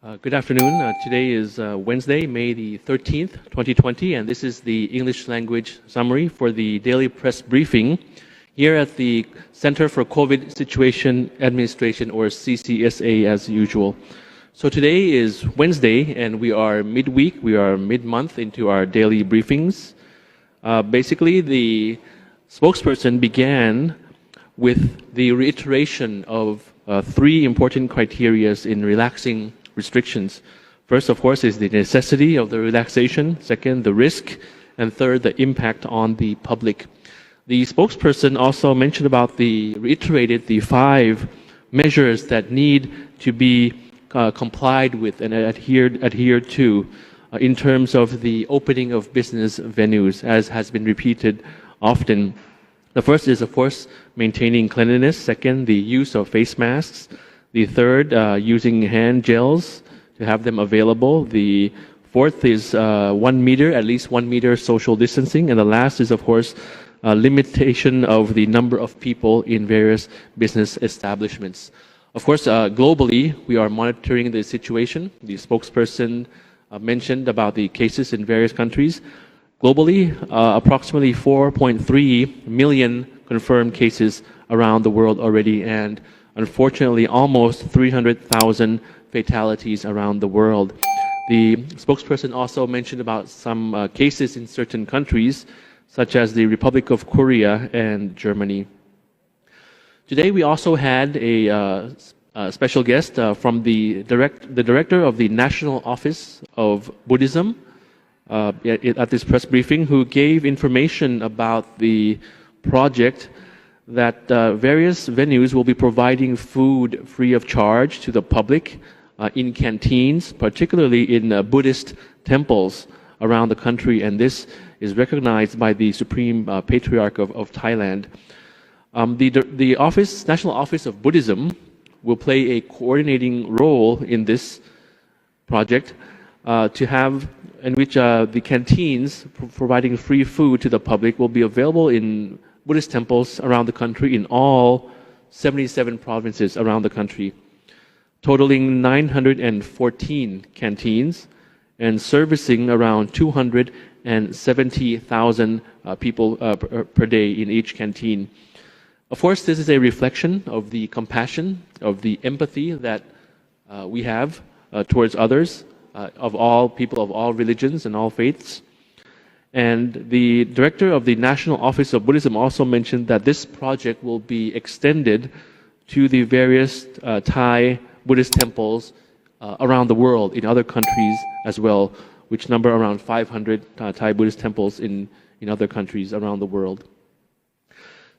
Good afternoon. Today is Wednesday, May the 13th, 2020, and this is the English language summary for the daily press briefing here at the Center for COVID Situation Administration, or CCSA, as usual. So today is Wednesday, and we are midweek, we are mid-month into our daily briefings. Basically, the spokesperson began with the reiteration of three important criteria in relaxing restrictions. First, of course, is the necessity of the relaxation. Second, the risk. And third, the impact on the public. The spokesperson also reiterated the 5 measures that need to be complied with and adhered to in terms of the opening of business venues, as has been repeated often. The first is, of course, maintaining cleanliness. Second, the use of face masks. The third, using hand gels to have them available. The fourth is 1 meter, at least 1 meter social distancing. And the last is, of course, limitation of the number of people in various business establishments. Of course, globally, we are monitoring the situation. The spokesperson mentioned about the cases in various countries. Globally, approximately 4.3 million confirmed cases around the world already, and unfortunately, almost 300,000 fatalities around the world. The spokesperson also mentioned about some cases in certain countries, such as the Republic of Korea and Germany. Today, we also had a special guest from the director of the National Office of Buddhism at this press briefing, who gave information about the project that various venues will be providing food free of charge to the public in canteens, particularly in Buddhist temples around the country, and this is recognized by the Supreme Patriarch of Thailand. The National Office of Buddhism will play a coordinating role in this project in which the canteens providing free food to the public will be available in Buddhist temples around the country in all 77 provinces around the country, totaling 914 canteens and servicing around 270,000 people per day in each canteen. Of course, this is a reflection of the compassion, of the empathy that we have towards others, of all people of all religions and all faiths. And the director of the National Office of Buddhism also mentioned that this project will be extended to the various Thai Buddhist temples around the world, in other countries as well, which number around 500 Thai Buddhist temples in other countries around the world.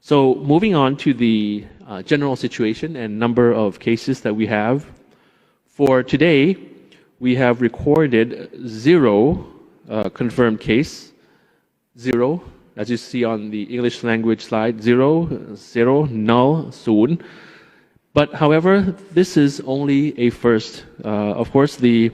So moving on to the general situation and number of cases that we have. For today, we have recorded 0 confirmed case. 0, as you see on the English language slide, 0, 0, null, soon. But however, this is only a first. Of course, the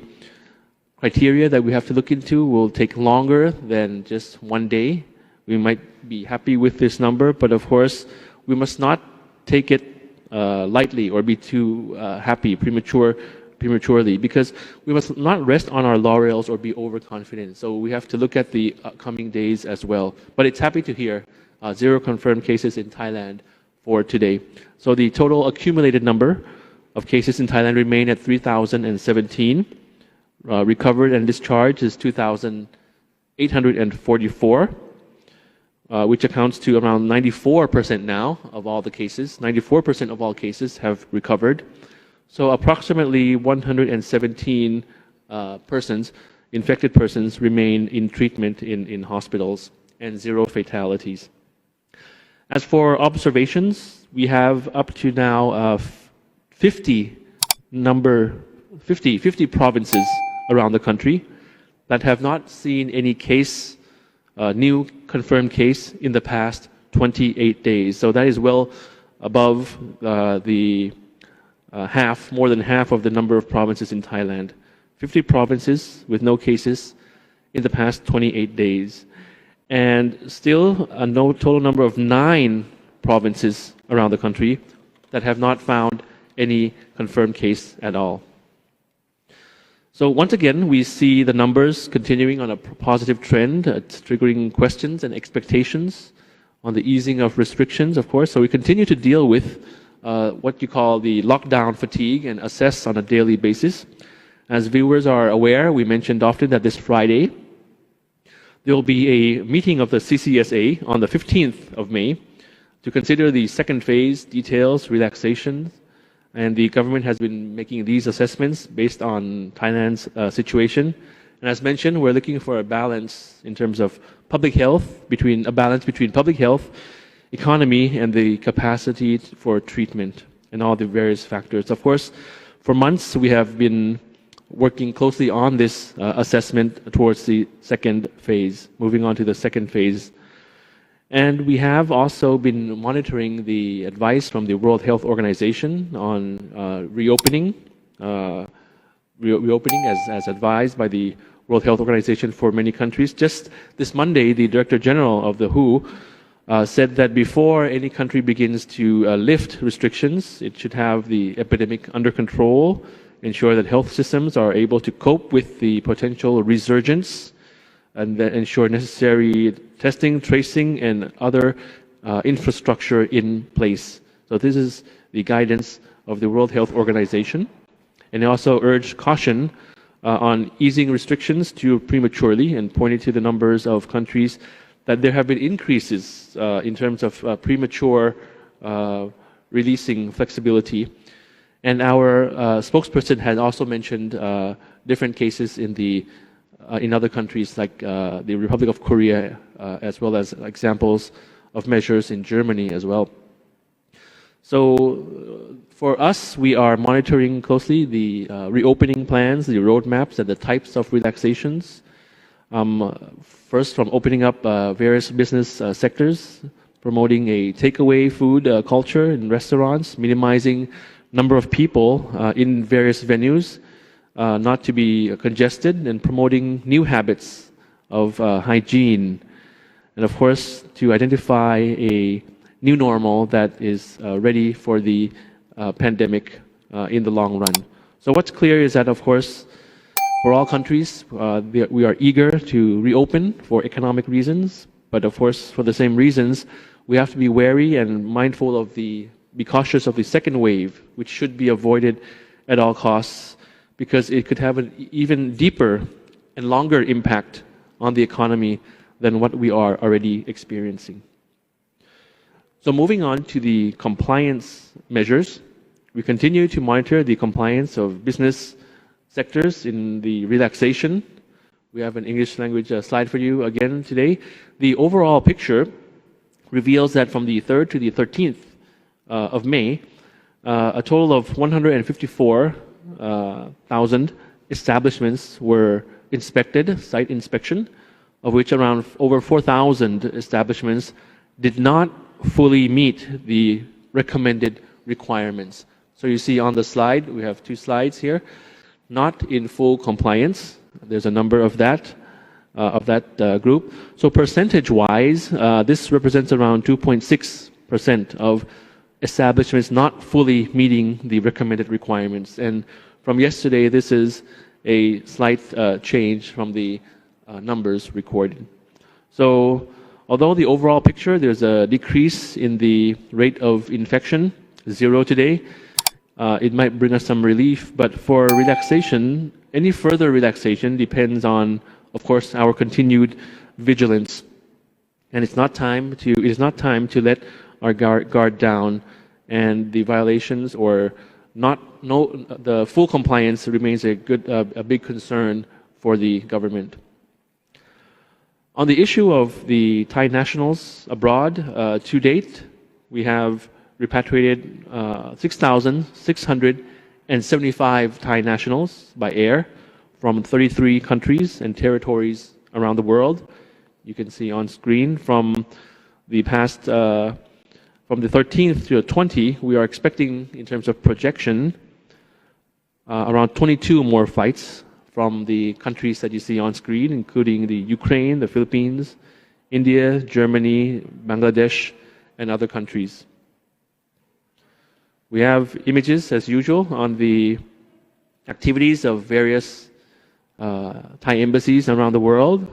criteria that we have to look into will take longer than just 1 day. We might be happy with this number, but of course, we must not take it lightly or be too happy prematurely, because we must not rest on our laurels or be overconfident. So we have to look at the coming days as well. But it's happy to hear 0 confirmed cases in Thailand for today. So the total accumulated number of cases in Thailand remain at 3,017. Recovered and discharged is 2,844, which accounts to around 94% now of all the cases. 94% of all cases have recovered. So approximately 117 infected persons remain in treatment in hospitals, and 0 fatalities. As for observations, we have up to now 50 provinces around the country that have not seen any new confirmed case in the past 28 days. So that is well above more than half of the number of provinces in Thailand. 50 provinces with no cases in the past 28 days. And still a total number of 9 provinces around the country that have not found any confirmed case at all. So once again, we see the numbers continuing on a positive trend, triggering questions and expectations on the easing of restrictions, of course. So we continue to deal with what you call the lockdown fatigue and assess on a daily basis. As viewers are aware, we mentioned often that this Friday, there will be a meeting of the CCSA on the 15th of May to consider the second phase details, relaxations, and the government has been making these assessments based on Thailand's situation. And as mentioned, we're looking for a balance in terms of public health, between public health, economy, and the capacity for treatment, and all the various factors. Of course, for months we have been working closely on this assessment towards the second phase, moving on to the second phase. And we have also been monitoring the advice from the World Health Organization on reopening as advised by the World Health Organization for many countries. Just this Monday, the Director General of the WHO said that before any country begins to lift restrictions, it should have the epidemic under control, ensure that health systems are able to cope with the potential resurgence, and then ensure necessary testing, tracing, and other infrastructure in place. So this is the guidance of the World Health Organization. And it also urged caution on easing restrictions too prematurely, and pointed to the numbers of countries that there have been increases in terms of premature releasing flexibility. And our spokesperson had also mentioned different cases in other countries like the Republic of Korea, as well as examples of measures in Germany as well. So for us, we are monitoring closely the reopening plans, the roadmaps, and the types of relaxations. First, from opening up various business sectors, promoting a takeaway food culture in restaurants, minimizing number of people in various venues, not to be congested, and promoting new habits of hygiene. And of course, to identify a new normal that is ready for the pandemic in the long run. So what's clear is that, of course, for all countries, we are eager to reopen for economic reasons, but of course, for the same reasons, we have to be wary and mindful of be cautious of the second wave, which should be avoided at all costs, because it could have an even deeper and longer impact on the economy than what we are already experiencing. So moving on to the compliance measures, we continue to monitor the compliance of business sectors in the relaxation. We have an English language slide for you again today. The overall picture reveals that from the 3rd to the 13th of May, a total of 154,000 establishments were inspected, site inspection, of which around over 4,000 establishments did not fully meet the recommended requirements. So you see on the slide, we have two slides here, not in full compliance. There's a number of that group. So percentage-wise, this represents around 2.6% of establishments not fully meeting the recommended requirements. And from yesterday, this is a slight change from the numbers recorded. So although the overall picture, there's a decrease in the rate of infection, 0 today, it might bring us some relief, but for relaxation, any further relaxation depends on, of course, our continued vigilance. And it is not time to let our guard down, and the violations or the full compliance remains a big concern for the government. On the issue of the Thai nationals abroad, to date, we have repatriated 6,675 Thai nationals by air from 33 countries and territories around the world. You can see on screen from the 13th to the 20th, we are expecting, in terms of projection, around 22 more flights from the countries that you see on screen, including the Ukraine, the Philippines, India, Germany, Bangladesh, and other countries. We have images, as usual, on the activities of various Thai embassies around the world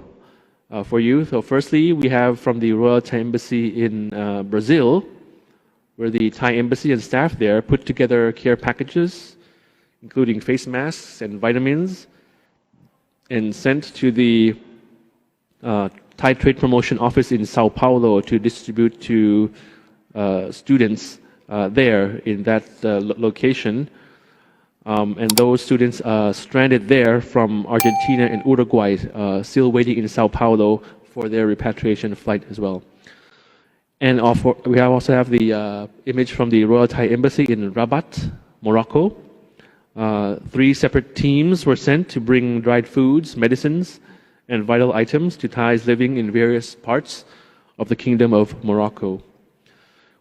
for you. So firstly, we have from the Royal Thai Embassy in Brazil, where the Thai embassy and staff there put together care packages, including face masks and vitamins, and sent to the Thai Trade Promotion Office in Sao Paulo to distribute to students there in that location. And those students stranded there from Argentina and Uruguay, still waiting in Sao Paulo for their repatriation flight as well. And we also have the image from the Royal Thai Embassy in Rabat, Morocco. 3 separate teams were sent to bring dried foods, medicines, and vital items to Thais living in various parts of the Kingdom of Morocco.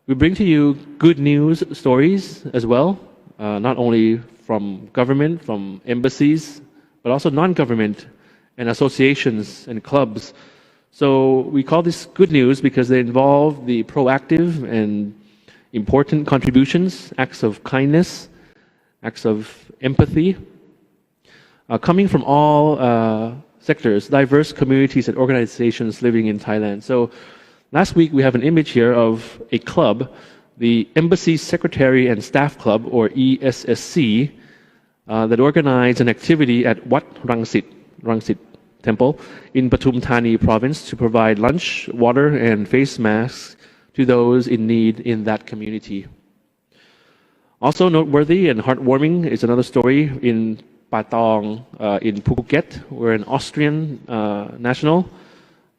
We bring to you good news stories as well, not only from government, from embassies, but also non-government and associations and clubs. So we call this good news because they involve the proactive and important contributions, acts of kindness, acts of empathy, coming from all sectors, diverse communities and organizations living in Thailand. So last week we have an image here of a club, the Embassy Secretary and Staff Club, or ESSC, that organized an activity at Wat Rangsit Temple in Pathum Thani province to provide lunch, water, and face masks to those in need in that community. Also noteworthy and heartwarming is another story in Patong in Phuket, where an Austrian national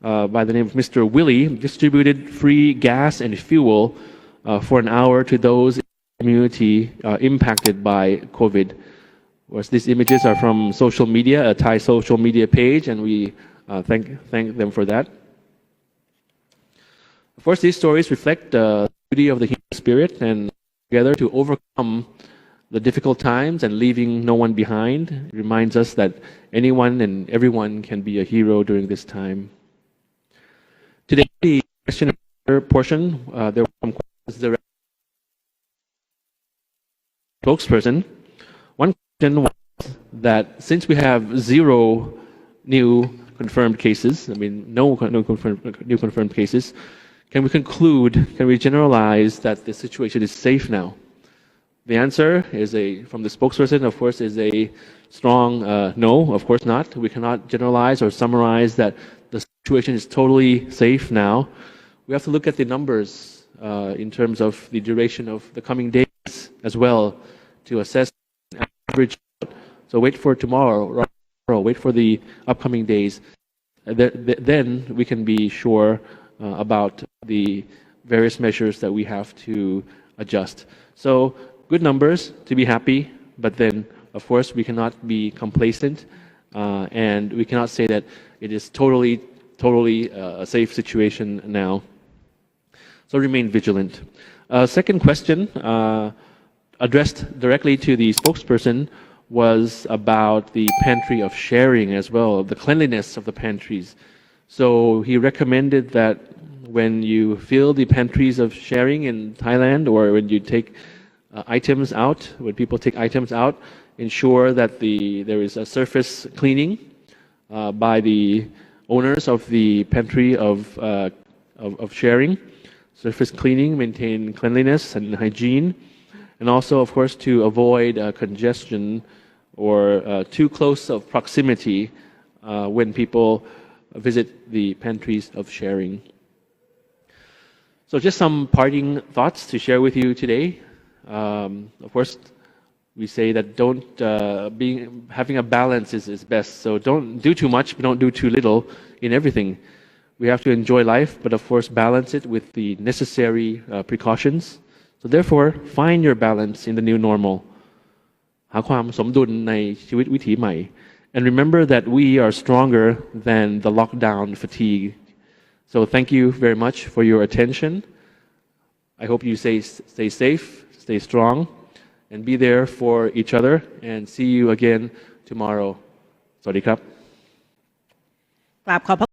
by the name of Mr. Willie distributed free gas and fuel for an hour to those in the community impacted by COVID. These images are from social media, a Thai social media page, and we thank them for that. Of course, these stories reflect the beauty of the human spirit and together to overcome the difficult times and leaving no one behind. It reminds us that anyone and everyone can be a hero during this time. Today, the question and answer portion, there were some questions direct spokesperson. One question was that since we have 0 new confirmed cases, no new confirmed cases, can we generalize that the situation is safe now? The answer is from the spokesperson, of course, is a strong no, of course not. We cannot generalize or summarize that the situation is totally safe now. We have to look at the numbers in terms of the duration of the coming days as well to assess average. So wait for tomorrow, wait for the upcoming days. Then we can be sure about the various measures that we have to adjust. So good numbers to be happy, but then of course we cannot be complacent and we cannot say that it is totally a safe situation now. So remain vigilant. Second question addressed directly to the spokesperson was about the pantry of sharing as well, the cleanliness of the pantries. So he recommended that when you fill the pantries of sharing in Thailand, or when you take items out, when people take items out, ensure that there is a surface cleaning by the owners of the pantry of sharing. Surface cleaning, maintain cleanliness and hygiene, and also, of course, to avoid congestion or too close of proximity when people visit the pantries of sharing. So just some parting thoughts to share with you today. Of course, we say that having a balance is best. So don't do too much, but don't do too little in everything. We have to enjoy life, but of course balance it with the necessary precautions. So therefore, find your balance in the new normal. หาความสมดุลในชีวิตวิถีใหม่ And remember that we are stronger than the lockdown fatigue. So thank you very much for your attention. I hope you stay safe, stay strong, and be there for each other. And see you again tomorrow. สวัสดีครับ กราบขอบพระ